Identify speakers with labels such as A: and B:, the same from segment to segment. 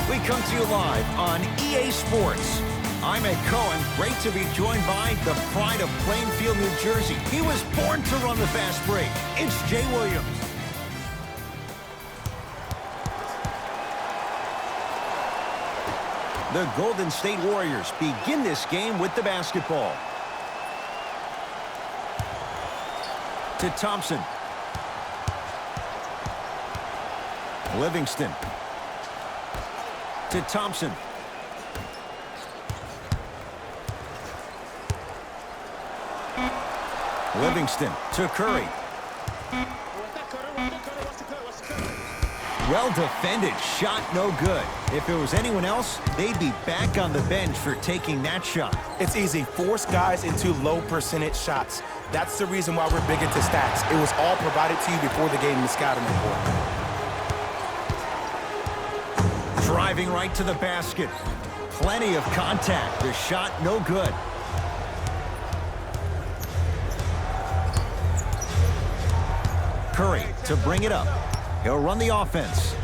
A: We come to you live on EA Sports. I'm Ed Cohen. Great to be joined by the pride of Plainfield, New Jersey. He was born to run the fast break. It's Jay Williams. The Golden State Warriors begin this game with the basketball. To Thompson. Livingston. To Thompson. Livingston to Curry. Well defended, shot no good. If it was anyone else, they'd be back on the bench for taking that shot.
B: It's easy. Force guys into low percentage shots. That's the reason why we're big into stats. It was all provided to you before the game in the scouting report.
A: Driving right to the basket. Plenty of contact. The shot no good. Curry to bring it up. He'll run the offense.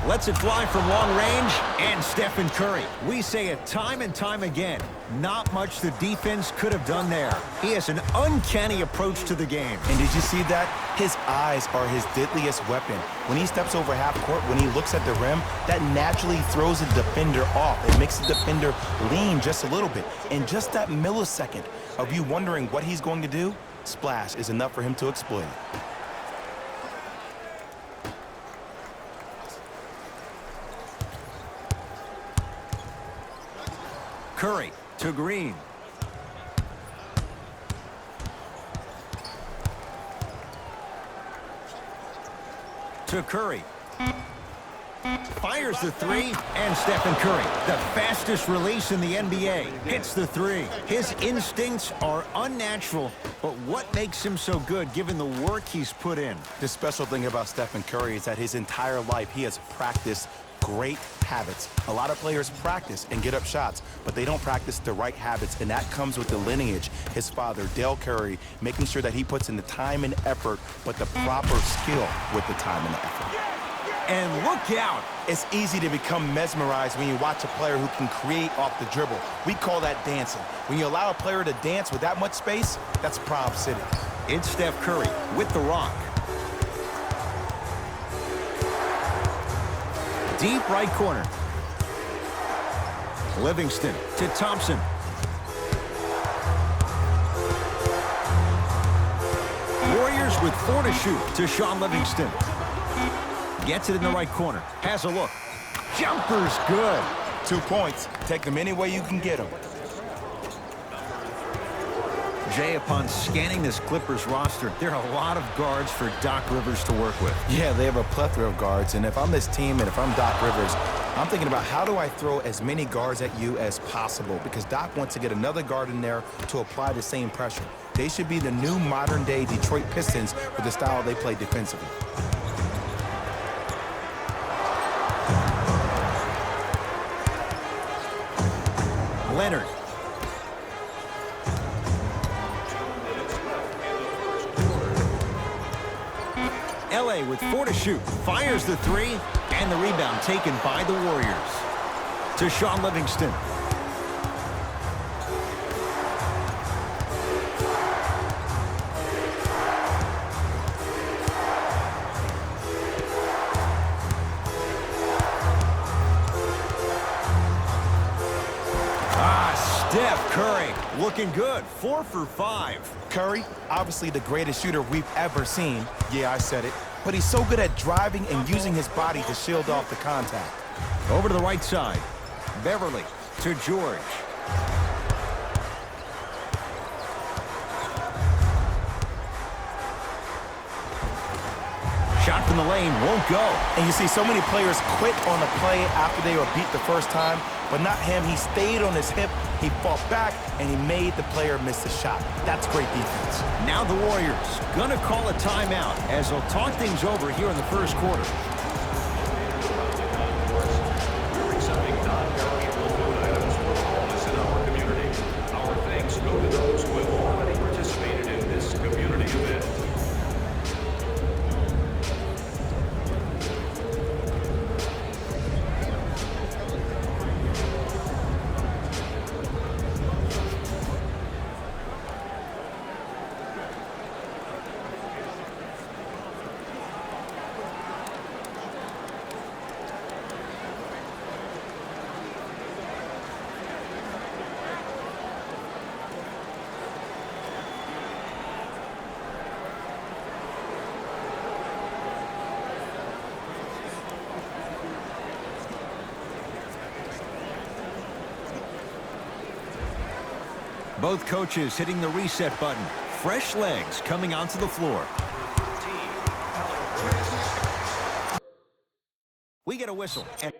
A: Lets it fly from long range, and Stephen Curry. We say it time and time again. Not much the defense could have done there. He has an uncanny approach to the game.
B: And did you see that? His eyes are his deadliest weapon. When he steps over half court, when he looks at the rim, that naturally throws the defender off. It makes the defender lean just a little bit. And just that millisecond of you wondering what he's going to do, splash is enough for him to exploit it.
A: Curry to Green. To Curry. Fires the three, and Stephen Curry, the fastest release in the NBA, hits the three. His instincts are unnatural, but what makes him so good given the work he's put in?
B: The special thing about Stephen Curry is that his entire life he has practiced great habits. A lot of players practice and get up shots, but they don't practice the right habits, and that comes with the lineage. His father, Dale Curry, making sure that he puts in the time and effort, but the proper skill with the time and the effort.
A: And look out.
B: It's easy to become mesmerized when you watch a player who can create off the dribble. We call that dancing. When you allow a player to dance with that much space, that's Prob City.
A: It's Steph Curry with the rock. Deep right corner. Livingston to Thompson. Warriors with 4 to shoot to Sean Livingston. Gets it in the right corner. Has a look. Jumper's good.
B: 2 points. Take them any way you can get them.
A: Jay, upon scanning this Clippers roster, there are a lot of guards for Doc Rivers to work with.
B: Yeah, they have a plethora of guards, and if I'm this team and if I'm Doc Rivers, I'm thinking about how do I throw as many guards at you as possible, because Doc wants to get another guard in there to apply the same pressure. They should be the new modern-day Detroit Pistons with the style they play defensively.
A: Leonard. LA with 4 to shoot. Fires the three, and the rebound taken by the Warriors. To Sean Livingston. Steph Curry looking good. 4 for 5.
B: Curry, obviously the greatest shooter we've ever seen. Yeah, I said it. But he's so good at driving and using his body to shield off the contact.
A: Over to the right side. Beverly to George. Shot from the lane won't go.
B: And you see so many players quit on a play after they were beat the first time, but not him. He stayed on his hip, he fought back, and he made the player miss the shot. That's great defense.
A: Now the Warriors gonna call a timeout as they'll talk things over here in the first quarter.
C: We're accepting non-perishable food items for homeless in our community. Our thanks go to those who have already participated in this community event.
A: Both coaches hitting the reset button. Fresh legs coming onto the floor. We get a whistle. And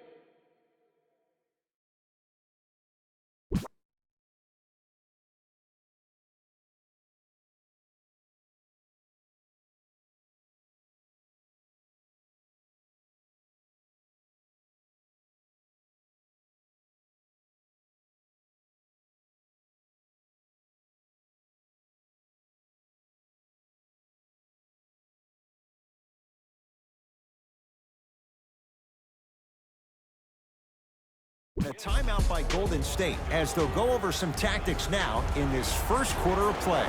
A: a timeout by Golden State as they'll go over some tactics now in this first quarter of play.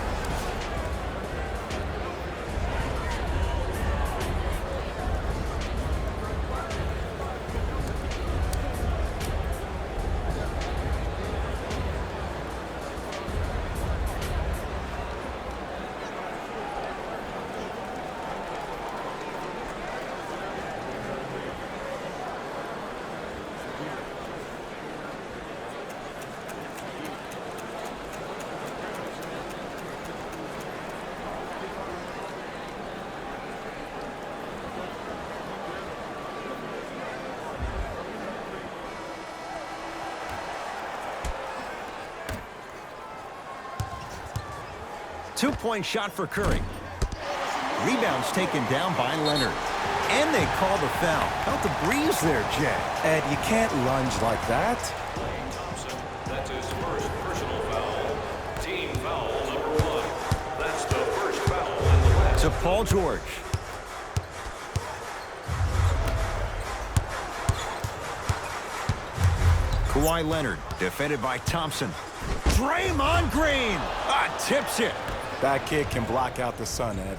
A: Two-point shot for Curry. Rebounds taken down by Leonard. And they call the foul. Felt the breeze there, Jay.
B: Ed, you can't lunge like that.
C: Thompson, that's his first personal foul. Team foul number 1. That's the first foul in the last.
A: To Paul George. Kawhi Leonard, defended by Thompson. Draymond Green, tips it.
B: That kid can block out the sun, Ed.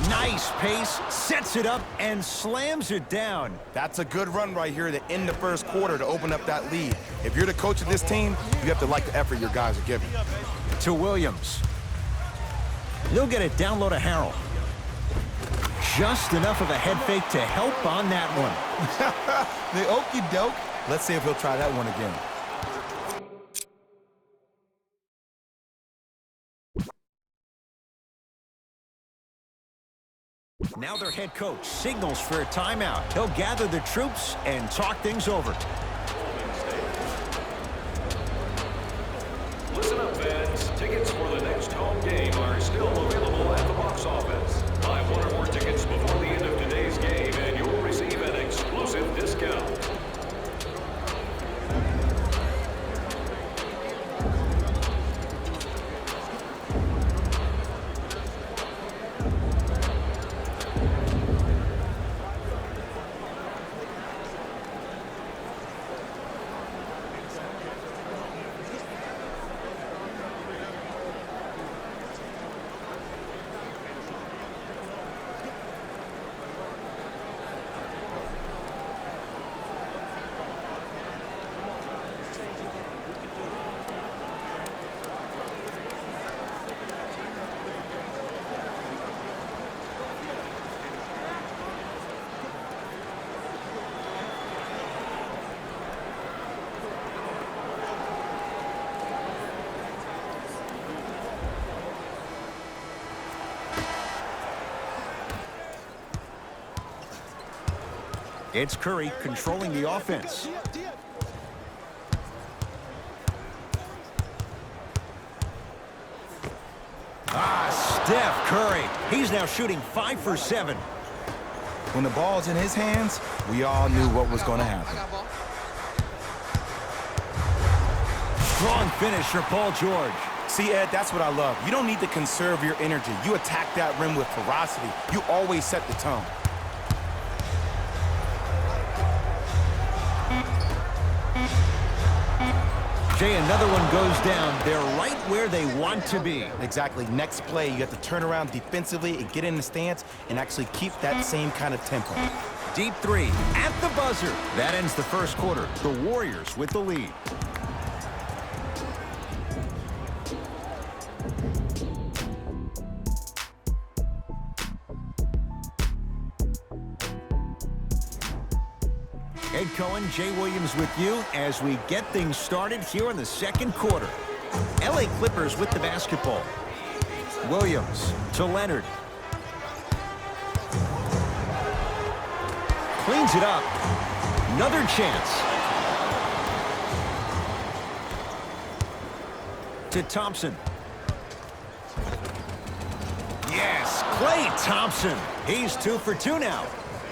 A: Nice pace, sets it up, and slams it down.
B: That's a good run right here to end the first quarter to open up that lead. If you're the coach of this team, you have to like the effort your guys are giving.
A: To Williams. He'll get it down low to Harrell. Just enough of a head fake to help on that one.
B: The okey doke. Let's see if he'll try that one again.
A: Now their head coach signals for a timeout. He'll gather the troops and talk things over.
C: Listen up, fans. Tickets for the next home game are still available at the box office. Buy one or more tickets before the end of today's game, and you'll receive an exclusive discount.
A: It's Curry controlling the offense. Steph Curry. He's now shooting 5 for 7.
B: When the ball's in his hands, we all knew what was going to happen.
A: Strong finish for Paul George.
B: See, Ed, that's what I love. You don't need to conserve your energy. You attack that rim with ferocity. You always set the tone.
A: Jay, another one goes down. They're right where they want to be.
B: Exactly. Next play, you have to turn around defensively and get in the stance and actually keep that same kind of tempo.
A: Deep three at the buzzer. That ends the first quarter. The Warriors with the lead. Ed Cohen, Jay Williams with you as we get things started here in the second quarter. LA Clippers with the basketball. Williams to Leonard. Cleans it up. Another chance. To Thompson. Yes, Klay Thompson. He's 2 for 2 now.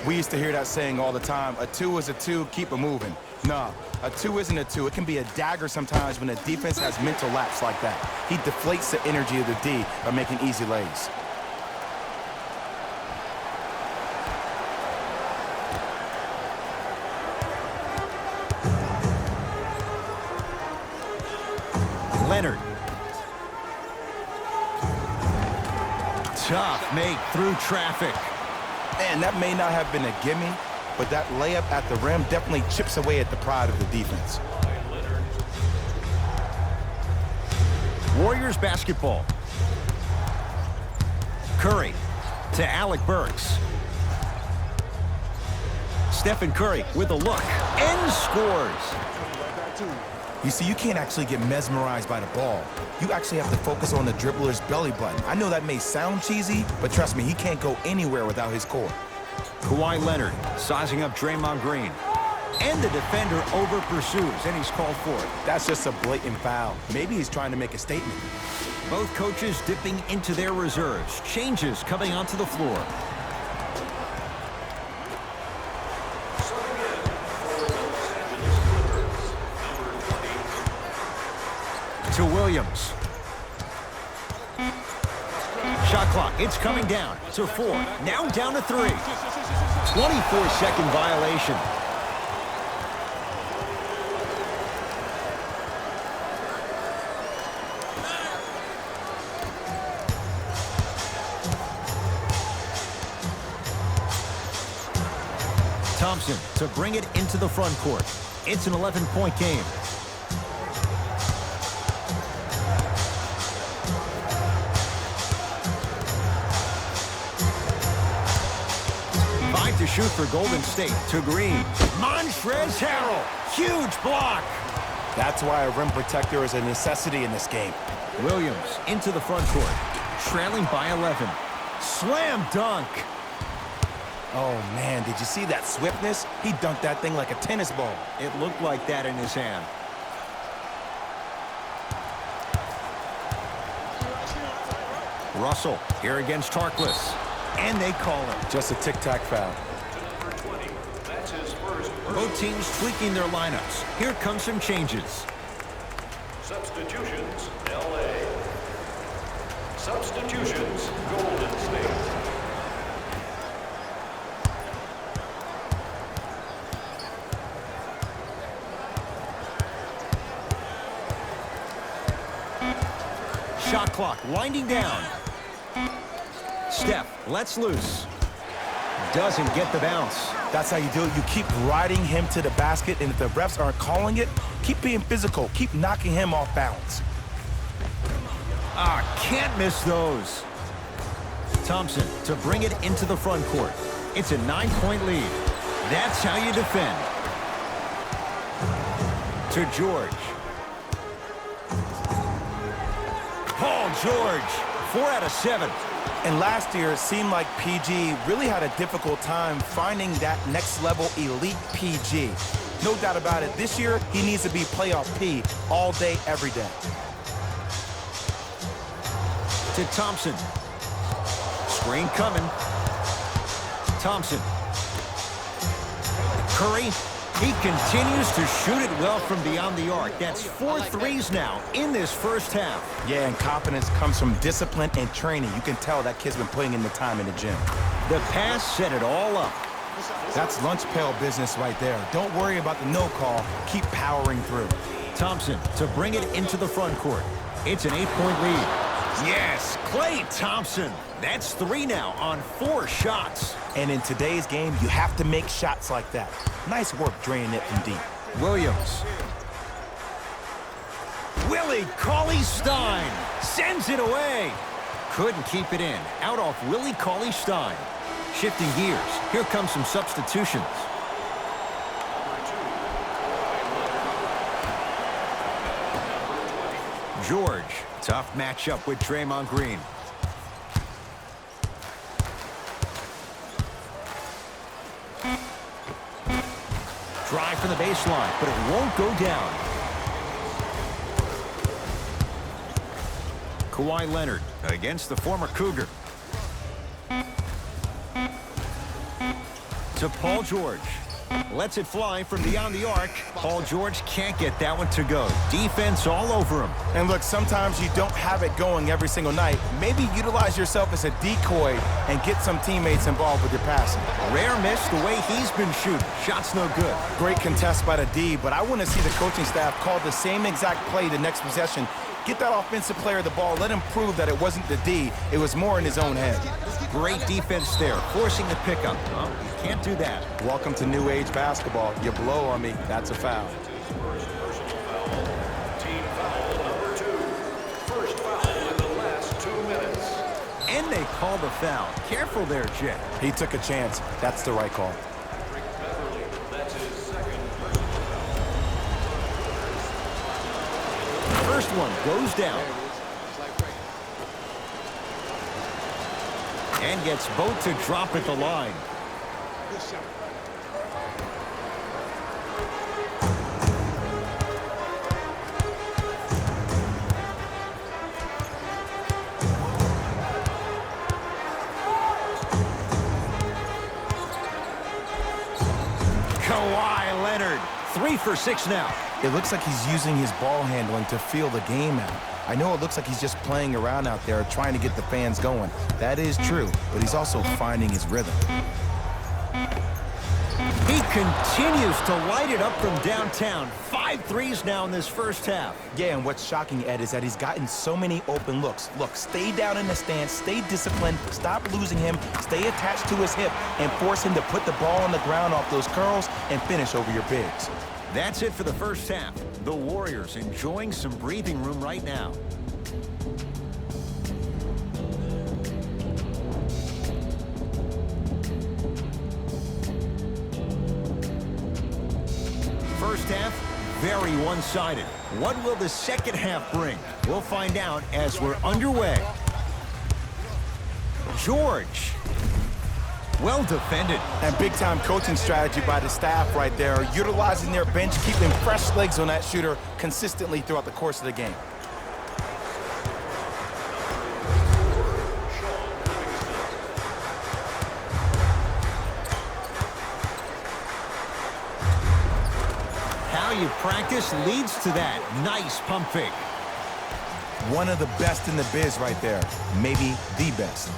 B: We used to hear that saying all the time, a 2 is a 2, keep it moving. Nah, a 2 isn't a 2. It can be a dagger sometimes when the defense has mental lapse like that. He deflates the energy of the D by making easy lays.
A: Leonard. Tough make through traffic.
B: And that may not have been a gimme, but that layup at the rim definitely chips away at the pride of the defense.
A: Warriors basketball. Curry to Alec Burks. Stephen Curry with a look and scores.
B: You see, you can't actually get mesmerized by the ball. You actually have to focus on the dribbler's belly button. I know that may sound cheesy, but trust me, he can't go anywhere without his core.
A: Kawhi Leonard sizing up Draymond Green. And the defender over pursues, and he's called for it.
B: That's just a blatant foul. Maybe he's trying to make a statement.
A: Both coaches dipping into their reserves. Changes coming onto the floor. To Williams. Shot clock, it's coming down to 4. Now down to 3. 24-second violation. Thompson to bring it into the front court. It's an 11-point game. To shoot for Golden State. To Green. Montrezl Harrell. Huge block.
B: That's why a rim protector is a necessity in this game.
A: Williams into the front court. Trailing by 11. Slam dunk.
B: Oh, man, did you see that swiftness? He dunked that thing like a tennis ball.
A: It looked like that in his hand. Russell here against Harkless. And they call it.
B: Just a tic-tac foul.
A: Both teams tweaking their lineups. Here come some changes.
C: Substitutions, LA. Substitutions, Golden State.
A: Shot clock winding down. Steph lets loose. Doesn't get the bounce.
B: That's how you do it. You keep riding him to the basket, and if the refs aren't calling it, keep being physical. Keep knocking him off balance.
A: Can't miss those. Thompson to bring it into the front court. It's a 9-point lead. That's how you defend. To George. Paul George. 4 out of 7.
B: And last year, it seemed like PG really had a difficult time finding that next level elite PG. No doubt about it, this year, he needs to be playoff P all day, every day.
A: To Thompson. Screen coming. Thompson. Curry. He continues to shoot it well from beyond the arc. That's 4 threes now in this first half.
B: Yeah, and confidence comes from discipline and training. You can tell that kid's been putting in the time in the gym.
A: The pass set it all up.
B: That's lunch pail business right there. Don't worry about the no call. Keep powering through.
A: Thompson to bring it into the front court. It's an 8-point lead. Yes, Klay Thompson. That's 3 now on 4 shots.
B: And in today's game, you have to make shots like that. Nice work draining it from deep.
A: Williams. Willie Cauley-Stein sends it away. Couldn't keep it in. Out off Willie Cauley-Stein. Shifting gears. Here come some substitutions. George. Tough matchup with Draymond Green. Drive from the baseline, but it won't go down. Kawhi Leonard against the former Cougar. To Paul George. Lets it fly from beyond the arc. Paul George can't get that one to go. Defense all over him.
B: And look, sometimes you don't have it going every single night. Maybe utilize yourself as a decoy and get some teammates involved with your passing.
A: Rare miss the way he's been shooting. Shot's no good.
B: Great contest by the D, but I want to see the coaching staff call the same exact play the next possession. Get that offensive player the ball. Let him prove that it wasn't the D. It was more in his own head.
A: Great defense there, forcing the pickup. Oh, you can't do that.
B: Welcome to new age basketball. You blow on me, that's a foul.
C: Team foul number 2. First foul in the last 2 minutes.
A: And they call the foul. Careful there, Jet.
B: He took a chance. That's the right call.
C: Beverly, that's his second personal foul.
A: First one goes down. And gets both to drop at the line. Kawhi Leonard, 3 for 6 now.
B: It looks like he's using his ball handling to feel the game out. I know it looks like he's just playing around out there trying to get the fans going. That is true, but he's also finding his rhythm.
A: He continues to light it up from downtown. 5 threes now in this first half.
B: Yeah, and what's shocking, Ed, is that he's gotten so many open looks. Look, stay down in the stance, stay disciplined, stop losing him, stay attached to his hip, and force him to put the ball on the ground off those curls and finish over your bigs.
A: That's it for the first half. The Warriors enjoying some breathing room right now. First half, very one-sided. What will the second half bring? We'll find out as we're underway. George. Well defended.
B: And big-time coaching strategy by the staff right there, utilizing their bench, keeping fresh legs on that shooter consistently throughout the course of the game.
A: How you practice leads to that. Nice pump fake.
B: One of the best in the biz right there. Maybe the best.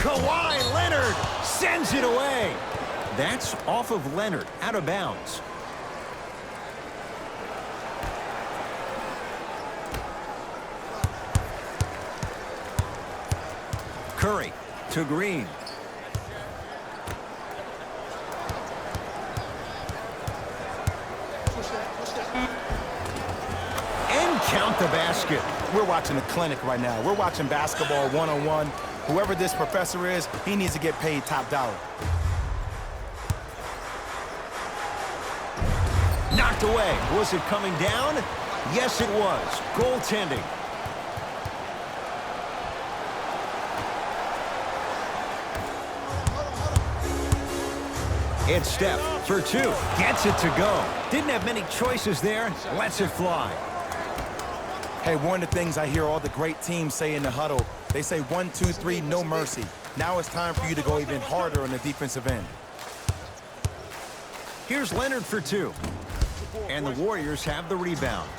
A: Kawhi Leonard sends it away. That's off of Leonard, out of bounds. Curry to Green. And count the basket.
B: We're watching a clinic right now. We're watching basketball one-on-one. Whoever this professor is, he needs to get paid top dollar.
A: Knocked away. Was it coming down? Yes, it was. Goaltending. It's Steph for 2. Gets it to go. Didn't have many choices there. Lets it fly.
B: Hey, one of the things I hear all the great teams say in the huddle, they say 1, 2, 3, no mercy. Now it's time for you to go even harder on the defensive end.
A: Here's Leonard for 2. And the Warriors have the rebound.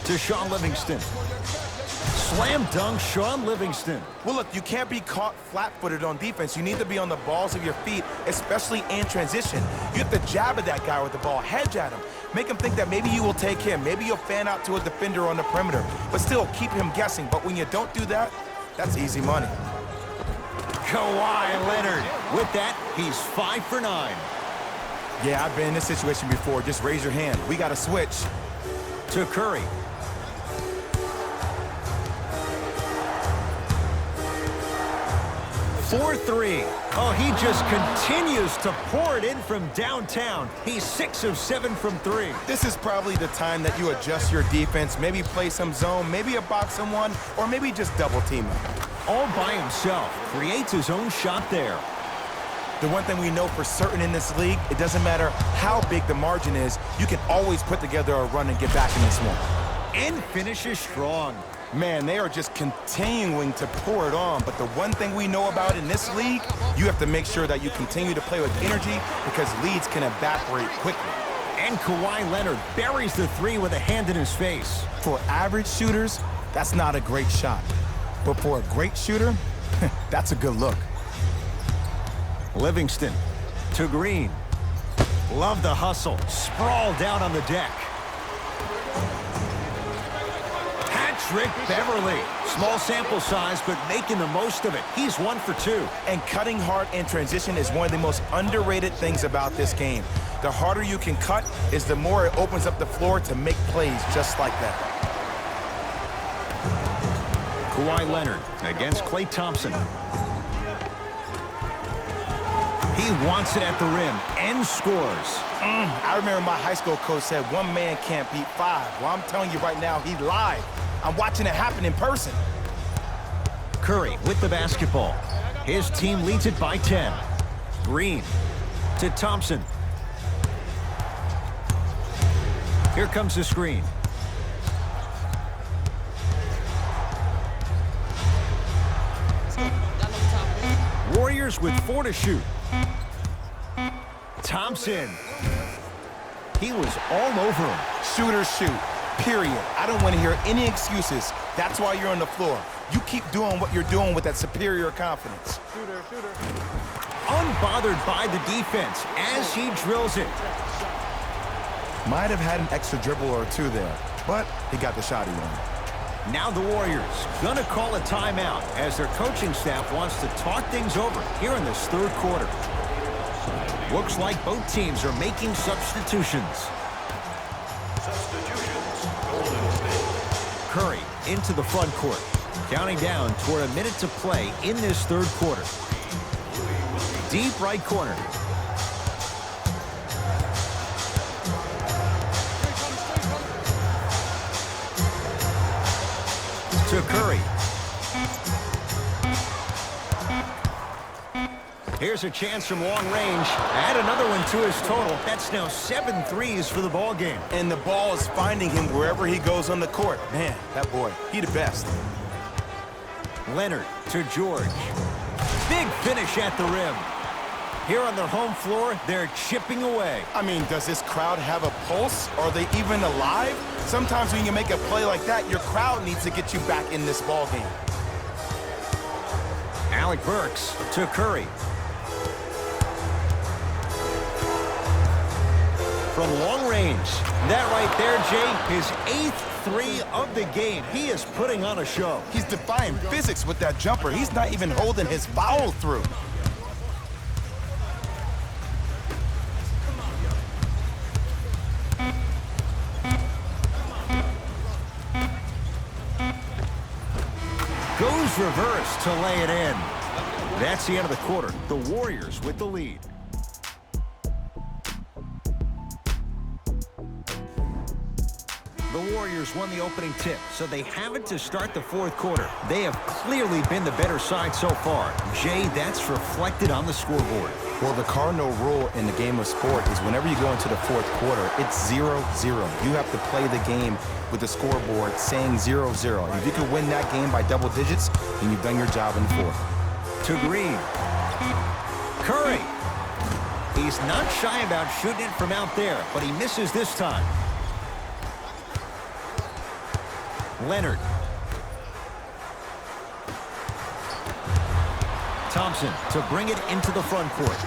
A: To Sean Livingston. Slam dunk, Sean Livingston.
B: Well, look, you can't be caught flat-footed on defense. You need to be on the balls of your feet, especially in transition. You have to jab at that guy with the ball, hedge at him. Make him think that maybe you will take him. Maybe you'll fan out to a defender on the perimeter, but still keep him guessing. But when you don't do that, that's easy money.
A: Kawhi Leonard. With that, he's 5 for 9.
B: Yeah, I've been in this situation before. Just raise your hand. We got to switch.
A: To Curry. For 3. Oh, he just continues to pour it in from downtown. He's 6 of 7 from 3.
B: This is probably the time that you adjust your defense, maybe play some zone, maybe a box and one, or maybe just double team him.
A: All by himself, creates his own shot there.
B: The one thing we know for certain in this league, it doesn't matter how big the margin is, you can always put together a run and get back in this one.
A: And finishes strong.
B: Man, they are just continuing to pour it on, but the one thing we know about in this league, you have to make sure that you continue to play with energy because leads can evaporate quickly.
A: And Kawhi Leonard buries the 3 with a hand in his face.
B: For average shooters, that's not a great shot. But for a great shooter, that's a good look.
A: Livingston to Green. Love the hustle. Sprawled out on the deck. Patrick Beverly. Small sample size, but making the most of it. He's 1 for 2.
B: And cutting hard in transition is one of the most underrated things about this game. The harder you can cut is the more it opens up the floor to make plays just like that.
A: Kawhi Leonard against Klay Thompson. He wants it at the rim and scores.
B: I remember my high school coach said 1 man can't beat 5. Well, I'm telling you right now, he lied. I'm watching it happen in person.
A: Curry with the basketball. His team leads it by 10. Green to Thompson. Here comes the screen. Warriors with 4 to shoot. Thompson. He was all over him.
B: Shooters shoot, period. I don't want to hear any excuses. That's why you're on the floor. You keep doing what you're doing with that superior confidence.
A: Unbothered by the defense as he drills it.
B: Might have had an extra dribble or 2 there, but he got the shot he wanted.
A: Now the Warriors gonna call a timeout as their coaching staff wants to talk things over here in this 3rd quarter. Looks like both teams are making substitutions. Curry into the front court. Counting down toward a minute to play in this 3rd quarter. Deep right corner. To Curry. Here's a chance from long range. Add another one to his total. That's now 7 threes for the ball game.
B: And the ball is finding him wherever he goes on the court. Man, that boy, he the best.
A: Leonard to George. Big finish at the rim. Here on their home floor, they're chipping away.
B: I mean, does this crowd have a pulse? Are they even alive? Sometimes when you make a play like that, your crowd needs to get you back in this ball game.
A: Alec Burks to Curry. From long range. That right there, Jay, his 8th 3 of the game. He is putting on a show.
B: He's defying physics with that jumper. He's not even holding his foul through.
A: Goes reverse to lay it in. That's the end of the quarter. The Warriors with the lead. The Warriors won the opening tip, so they have it to start the 4th quarter. They have clearly been the better side so far. Jay, that's reflected on the scoreboard.
B: Well, the cardinal rule in the game of sport is whenever you go into the 4th quarter, it's 0-0. You have to play the game with the scoreboard saying 0-0. And if you can win that game by double digits, then you've done your job in the 4th.
A: To Green. Curry. He's not shy about shooting it from out there, but he misses this time. Leonard. Thompson to bring it into the front court.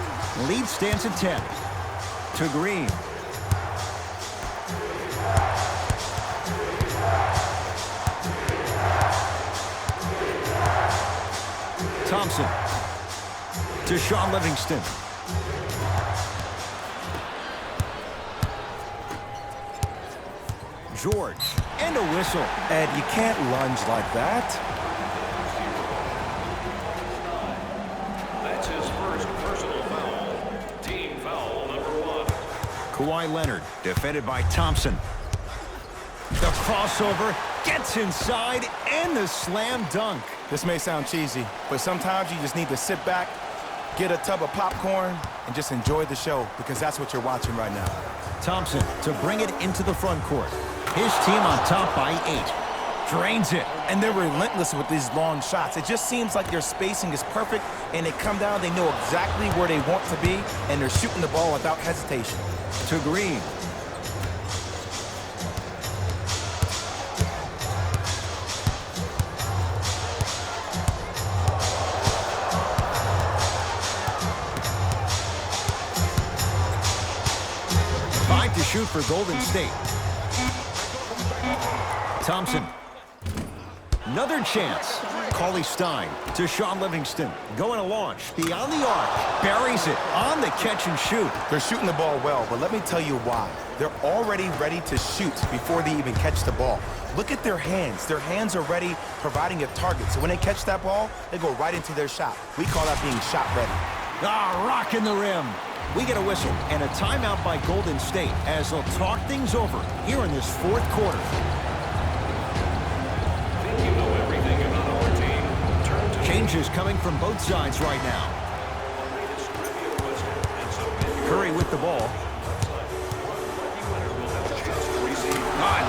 A: Lead stands at 10. To Green. Thompson. To Shaun Livingston. George. And a whistle.
B: Ed, you can't lunge like that.
C: That's his first
A: Kawhi Leonard, defended by Thompson. The crossover, gets inside, and the slam dunk.
B: This may sound cheesy, but sometimes you just need to sit back, get a tub of popcorn, and just enjoy the show, because that's what you're watching right now.
A: Thompson to bring it into the front court. His team on top by 8. Drains it.
B: And they're relentless with these long shots. It just seems like their spacing is perfect, and they come down, they know exactly where they want to be, and they're shooting the ball without hesitation.
A: To Green. Five to shoot for Golden State. Thompson. Another chance. Cauley Stein to Sean Livingston. Going to launch. Beyond the arc. Buries it on the catch and shoot.
B: They're shooting the ball well, but let me tell you why. They're already ready to shoot before they even catch the ball. Look at their hands. Their hands are ready, providing a target. So when they catch that ball, they go right into their shot. We call that being shot ready.
A: Rocking the rim. We get a whistle and a timeout by Golden State as they'll talk things over here in this fourth quarter.
C: Think you know everything about our team? Turn to
A: Changes coming from both sides right now. Curry with the ball.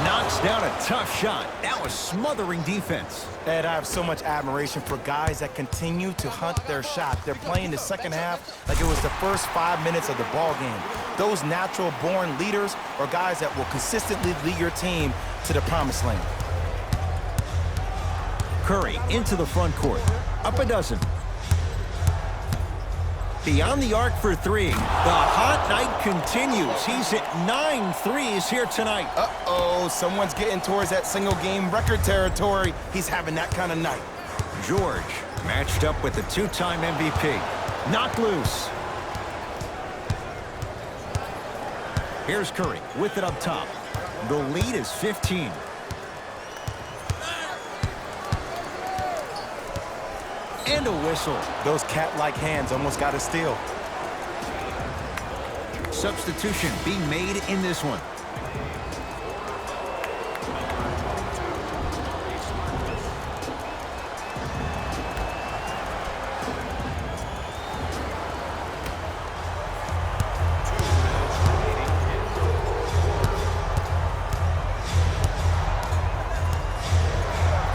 A: Knocks down a tough shot. That was smothering defense.
B: Ed, I have so much admiration for guys that continue to hunt their shot. They're playing the second half like it was the first 5 minutes of the ball game. Those natural-born leaders are guys that will consistently lead your team to the promised land.
A: Curry into the front court. Up a dozen. Beyond the arc for 3. The hot night continues. He's hit 9 threes here tonight.
B: Uh-oh, someone's getting towards that single-game record territory. He's having that kind of night.
A: George matched up with the 2-time MVP. Knocked loose. Here's Curry with it up top. The lead is 15. And a whistle.
B: Those cat-like hands almost got a steal.
A: Substitution being made in this one.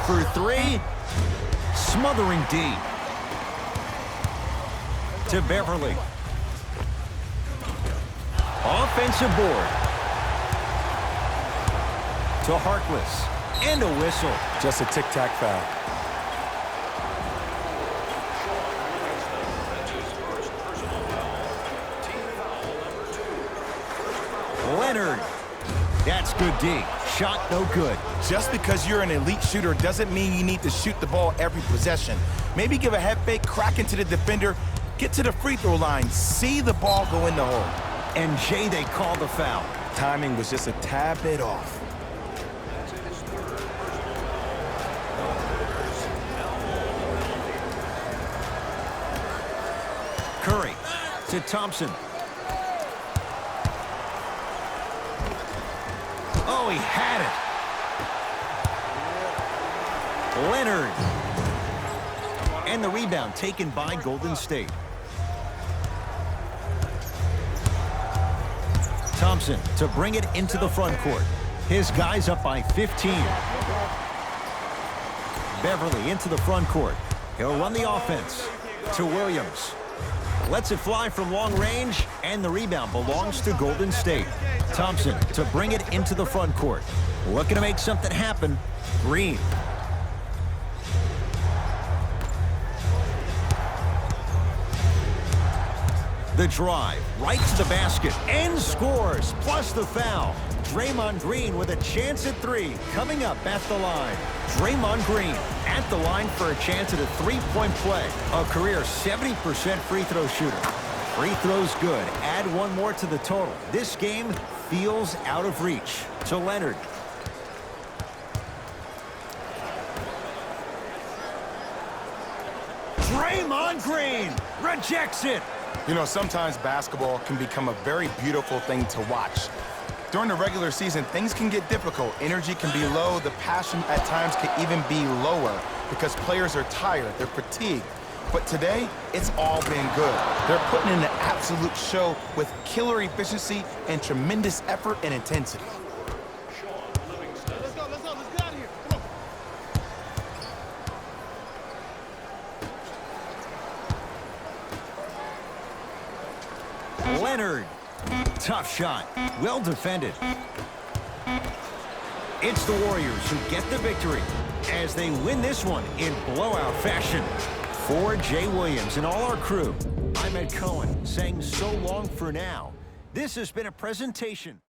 A: For 3. Smothering deep. To Beverly. Offensive board. To Harkless. And a whistle.
B: Just a tic-tac foul.
A: Leonard. That's good D. Shot no good.
B: Just because you're an elite shooter doesn't mean you need to shoot the ball every possession. Maybe give a head fake, crack into the defender, get to the free throw line, see the ball go in the hole.
A: And Jay, they call the foul.
B: Timing was just a tad bit off.
A: Curry to Thompson. Oh, he had it. Leonard. And the rebound taken by Golden State. Thompson to bring it into the front court. His guys up by 15. Beverly into the front court. He'll run the offense to Williams. Lets it fly from long range, and the rebound belongs to Golden State. Thompson to bring it into the front court. Looking to make something happen. Green. The drive, right to the basket, and scores, plus the foul. Draymond Green with a chance at 3, coming up at the line. Draymond Green at the line for a chance at a 3-point play. A career 70% free throw shooter. Free throws good. Add one more to the total. This game feels out of reach. To Leonard. Draymond Green rejects it.
B: You know, sometimes basketball can become a very beautiful thing to watch. During the regular season, things can get difficult. Energy can be low. The passion at times can even be lower because players are tired. They're fatigued. But today, it's all been good. They're putting in an absolute show with killer efficiency and tremendous effort and intensity.
D: Let's get out of here. Come on.
A: Leonard. Tough shot. Well defended. It's the Warriors who get the victory as they win this one in blowout fashion. For Jay Williams and all our crew, I'm Ed Cohen saying so long for now. This has been a presentation.